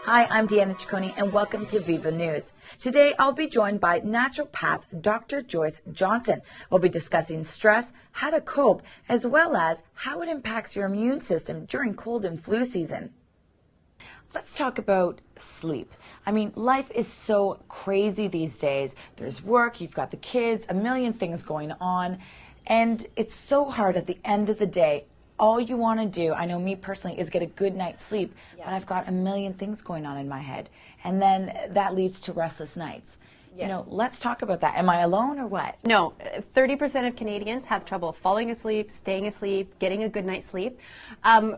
Hi, I'm Deanna Ciccone, and welcome to VIVA News. Today, I'll be joined by naturopath Dr. Joyce Johnson. We'll be discussing stress, how to cope, as well as how it impacts your immune system during cold and flu season. Let's talk about sleep. I mean, life is so crazy these days. There's work, you've got the kids, a million things going on, and it's so hard at the end of the day. All you want to do, I know me personally, is get a good night's sleep, but I've got a million things going on in my head. And then that leads to restless nights. Yes. You know, let's talk about that. Am I alone or what? No, 30% of Canadians have trouble falling asleep, staying asleep, getting a good night's sleep.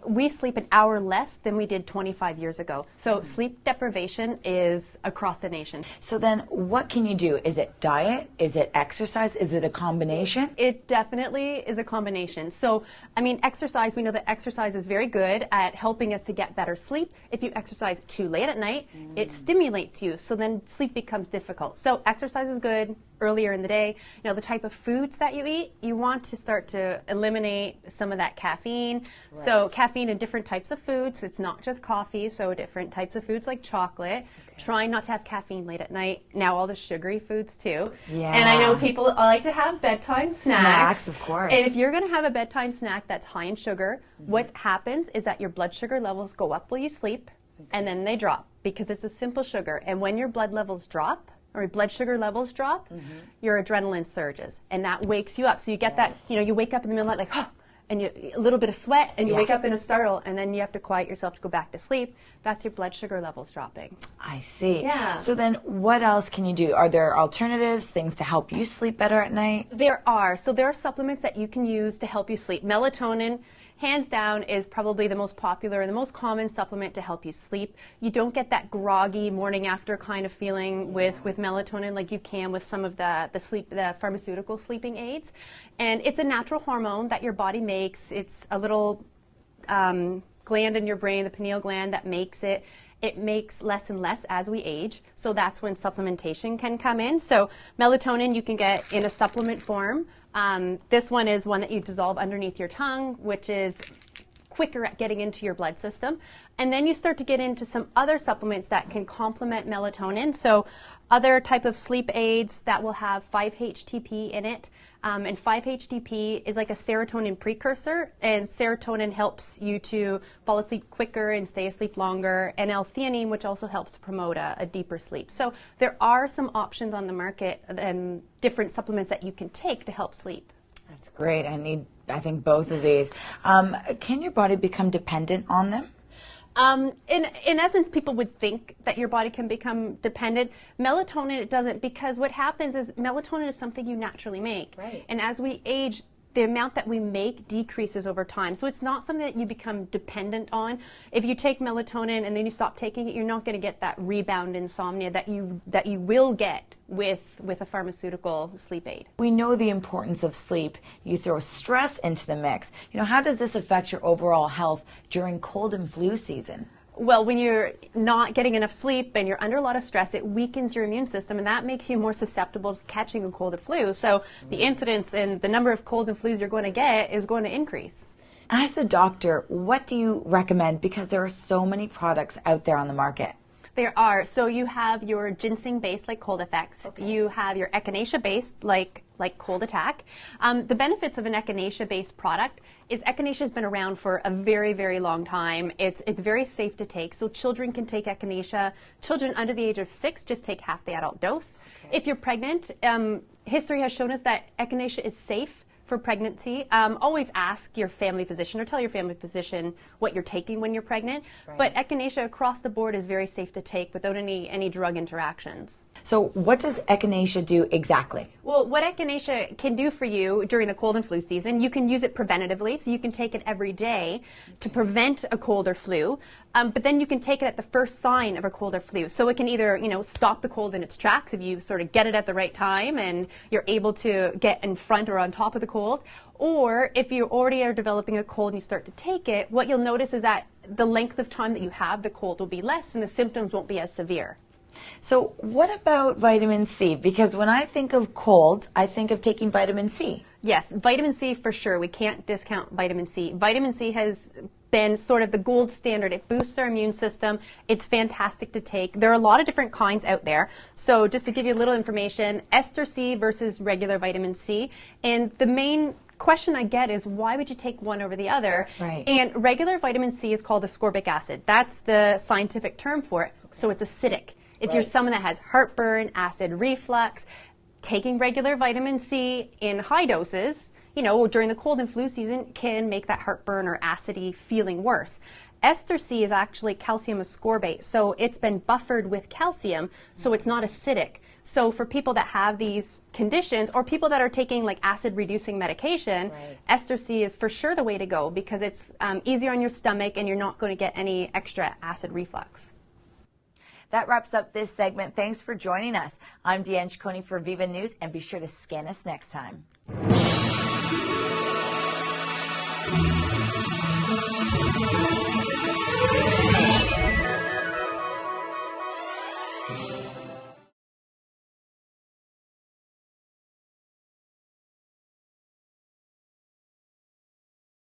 We sleep an hour less than we did 25 years ago. So sleep deprivation is across the nation. So then what can you do? Is it diet? Is it exercise? Is it a combination? It definitely is a combination. So, I mean, exercise, we know that exercise is very good at helping us to get better sleep. If you exercise too late at night, it stimulates you. So then sleep becomes difficult. So exercise is good earlier in the day. You know, the type of foods that you eat, you want to start to eliminate some of that caffeine. Right. So caffeine in different types of foods. It's not just coffee, so different types of foods like chocolate. Okay. Trying not to have caffeine late at night. Now all the sugary foods too. Yeah. And I know people like to have bedtime snacks. Snacks, of course. And if you're going to have a bedtime snack that's high in sugar, what happens is that your blood sugar levels go up while you sleep, and then they drop because it's a simple sugar. And when your blood levels drop, or blood sugar levels drop, your adrenaline surges, and that wakes you up. So you get that, you know, you wake up in the middle of the night like, and a little bit of sweat, and you wake up in a startle, and then you have to quiet yourself to go back to sleep. That's your blood sugar levels dropping. I see. Yeah. So then what else can you do? Are there alternatives, things to help you sleep better at night? There are. So there are supplements that you can use to help you sleep. Melatonin, hands down, is probably the most popular and the most common supplement to help you sleep. You don't get that groggy morning after kind of feeling with melatonin like you can with some of the pharmaceutical sleeping aids. And it's a natural hormone that your body makes. It's a little gland in your brain, the pineal gland, that makes it. It makes less and less as we age, so that's when supplementation can come in. So melatonin you can get in a supplement form. This one is one that you dissolve underneath your tongue, which is quicker at getting into your blood system. And then you start to get into some other supplements that can complement melatonin. So other type of sleep aids that will have 5-HTP in it. And 5-HTP is like a serotonin precursor, and serotonin helps you to fall asleep quicker and stay asleep longer, and L-theanine, which also helps to promote a deeper sleep. So there are some options on the market and different supplements that you can take to help sleep. That's great. I think both of these. Can your body become dependent on them? In essence, people would think that your body can become dependent. Melatonin, it doesn't, because what happens is melatonin is something you naturally make. Right. And as we age, the amount that we make decreases over time. So it's not something that you become dependent on. If you take melatonin and then you stop taking it, you're not going to get that rebound insomnia that you will get with a pharmaceutical sleep aid. We know the importance of sleep. You throw stress into the mix. You know, how does this affect your overall health during cold and flu season? Well, when you're not getting enough sleep and you're under a lot of stress, it weakens your immune system, and that makes you more susceptible to catching a cold or flu. So the incidence and the number of colds and flus you're going to get is going to increase. As a doctor, what do you recommend? Because there are so many products out there on the market. There are. So you have your ginseng-based, like Cold Effects. Okay. You have your echinacea-based, like Cold Attack. The benefits of an echinacea-based product is echinacea has been around for a very, very long time. It's very safe to take. So children can take echinacea. Children under the age of 6 just take half the adult dose. Okay. If you're pregnant, history has shown us that echinacea is safe for pregnancy. Always ask your family physician or tell your family physician what you're taking when you're pregnant. Right. But echinacea across the board is very safe to take without any drug interactions. So what does echinacea do exactly? Well, what echinacea can do for you during the cold and flu season, you can use it preventatively, so you can take it every day to prevent a cold or flu. But then you can take it at the first sign of a cold or flu. So it can either, stop the cold in its tracks if you sort of get it at the right time and you're able to get in front or on top of the cold. Or if you already are developing a cold and you start to take it, what you'll notice is that the length of time that you have the cold will be less and the symptoms won't be as severe. So what about vitamin C? Because when I think of colds, I think of taking vitamin C. Yes, vitamin C for sure. We can't discount vitamin C. Vitamin C has been sort of the gold standard. It boosts our immune system. It's fantastic to take. There are a lot of different kinds out there. So just to give you a little information, ester C versus regular vitamin C. And the main question I get is, why would you take one over the other? Right. And regular vitamin C is called ascorbic acid. That's the scientific term for it. So it's acidic. If you're someone that has heartburn, acid reflux, taking regular vitamin C in high doses, you know, during the cold and flu season can make that heartburn or acidity feeling worse. Ester C is actually calcium ascorbate, so it's been buffered with calcium, so it's not acidic. So for people that have these conditions or people that are taking like acid reducing medication, ester C is for sure the way to go because it's easier on your stomach and you're not going to get any extra acid reflux. That wraps up this segment. Thanks for joining us. I'm Deanne Ciccone for Viva News, and be sure to scan us next time.